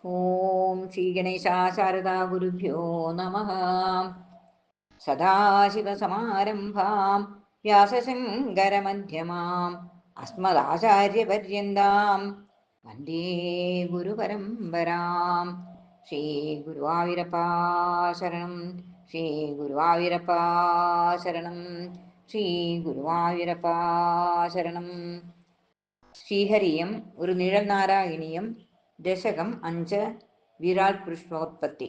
ഓം ശ്രീ ഗണേശാ ശാരദാ ഗുരുഭ്യോ നമഃ. സദാശിവസമാരംഭാം വ്യാസശങ്കരമധ്യമാം അസ്മദാചാര്യപര്യന്താം വന്ദേ ഗുരുപരമ്പരാം. ശ്രീ ഗുരുവായൂരപ്പാ ശരണം, ശ്രീ ഗുരുവായൂരപ്പാ ശരണം, ശ്രീ ഗുരുവായൂരപ്പാ ശരണം. ശ്രീഹരിയം ഒരു നിഴൽ നാരായണീയം. ദശകം 5. വിരാട് പുരുഷോത്പത്തി.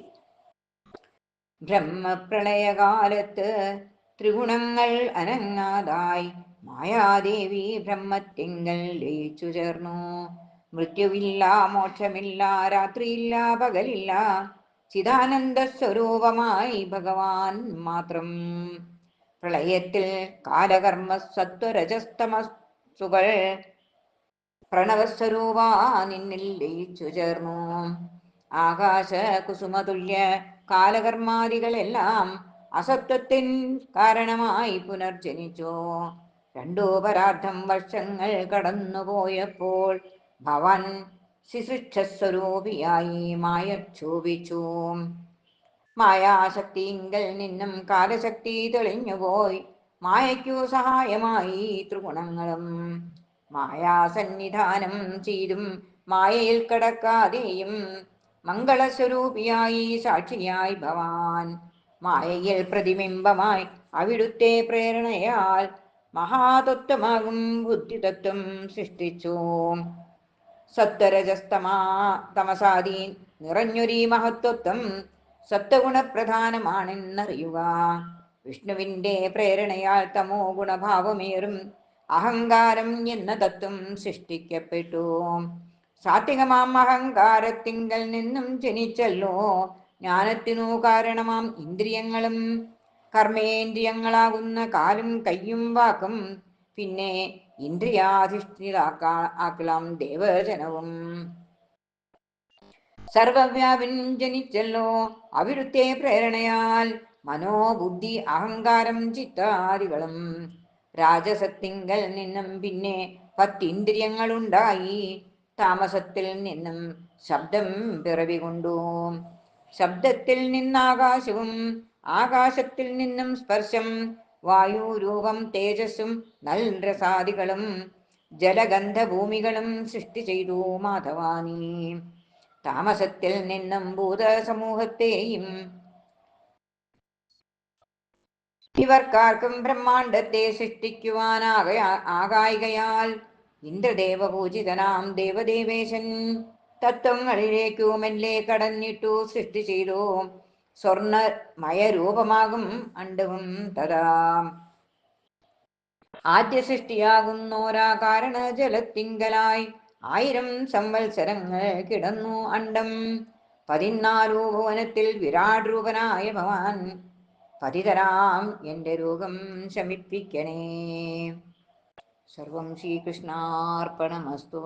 ബ്രഹ്മപ്രളയകാലത്ത് ത്രിഗുണങ്ങൾ അനങ്ങാതായി മായാദേവി ബ്രഹ്മത്തിങ്കൽ ലയിച്ചു ചേർന്നു. മൃത്യുവില്ല, മോക്ഷമില്ല, രാത്രിയില്ല, പകലില്ല, ചിദാനന്ദ സ്വരൂപമായി ഭഗവാൻ മാത്രം. പ്രളയത്തിൽ കാലകർമ്മ സത്വരജസ്തമസുകൾ പ്രണവസ്വരൂപ നിന്നിൽ ലയിച്ചു ചേർന്നു. ആകാശ കുസുമതുല്യ കാലകർമാദികളെല്ലാം അസത്വത്തിൻ കാരണമായി പുനർജനിച്ചു. 2 പരാർത്ഥം വർഷങ്ങൾ കടന്നുപോയപ്പോൾ ഭവൻ ശിശുക്ഷസ്വരൂപിയായി മായ ക്ഷോഭിച്ചു. മായാശക്തിയിങ്കൽ നിന്നും കാലശക്തി തെളിഞ്ഞുപോയി. മായയ്ക്കു സഹായമായി ത്രിഗുണങ്ങളും മായാസന്നിധാനം ചെയ്തും മായയിൽ കടക്കാതെയും മംഗളസ്വരൂപിയായി സാക്ഷിയായി ഭവാൻ മായയിൽ പ്രതിബിംബമായി അവിടുത്തെ പ്രേരണയാൽ മഹാതത്വമാകും ബുദ്ധിതത്വം സൃഷ്ടിച്ചു. തമസാദി നിറഞ്ഞൊരീ മഹത്വത്വം സത്വഗുണപ്രധാനമാണെന്നറിയുക. വിഷ്ണുവിന്റെ പ്രേരണയാൽ തമോ ഗുണഭാവമേറും അഹങ്കാരം എന്ന തത്വം സൃഷ്ടിക്കപ്പെട്ടു. സാത്വികമാം അഹങ്കാരത്തിങ്കൽ നിന്നും ജനിച്ചല്ലോ ജ്ഞാനത്തിനു കാരണമാം ഇന്ദ്രിയങ്ങളും കർമ്മേന്ദ്രിയങ്ങളാകുന്ന കാലും കയ്യും വാക്കും, പിന്നെ ഇന്ദ്രിയാധിഷ്ഠിതാക്കലാം ദേവജനവും. സർവവ്യാപിൻ ജനിച്ചല്ലോ അവിടുത്തെ പ്രേരണയാൽ മനോബുദ്ധി അഹങ്കാരം ചിത്താദികളും. രാജസത്തിങ്കൽ നിന്നും പിന്നെ 10 ഇന്ദ്രിയങ്ങളുണ്ടായി. താമസത്തിൽ നിന്നും ശബ്ദം പിറവികൊണ്ടു. ശബ്ദത്തിൽ നിന്നാകാശവും ആകാശത്തിൽ നിന്നും സ്പർശം, വായു, രൂപം, തേജസ്സും നൽരസാദികളും ജലഗന്ധഭൂമികളും സൃഷ്ടി ചെയ്തു മാധവാനീ. താമസത്തിൽ നിന്നും ഭൂതസമൂഹത്തെയും ഇവർക്കാർക്കും ബ്രഹ്മാണ്ടത്തെ സൃഷ്ടിക്കുവാനാകായികയാൽ ഇന്ദ്രദേവപൂജിതനാം ദേവദേവേശൻ തത്വങ്ങളിലേക്കു മെല്ലെ കടന്നിട്ടു സൃഷ്ടി ചെയ്തു. സ്വർണമയരൂപമാകും അണ്ടവും തഥാ. ആദ്യ സൃഷ്ടിയാകുന്നോരാ കാരണ ജലത്തിങ്കലായി 1000 സംവത്സരങ്ങൾ കിടന്നു അണ്ടം. 14 ഭുവനത്തിൽ വിരാട് രൂപനായ ഭവാൻ പതിതരാം എന്റെ രോഗം ശമിപ്പിക്കണേ. സർവം ശ്രീകൃഷ്ണാർപ്പണമസ്തു.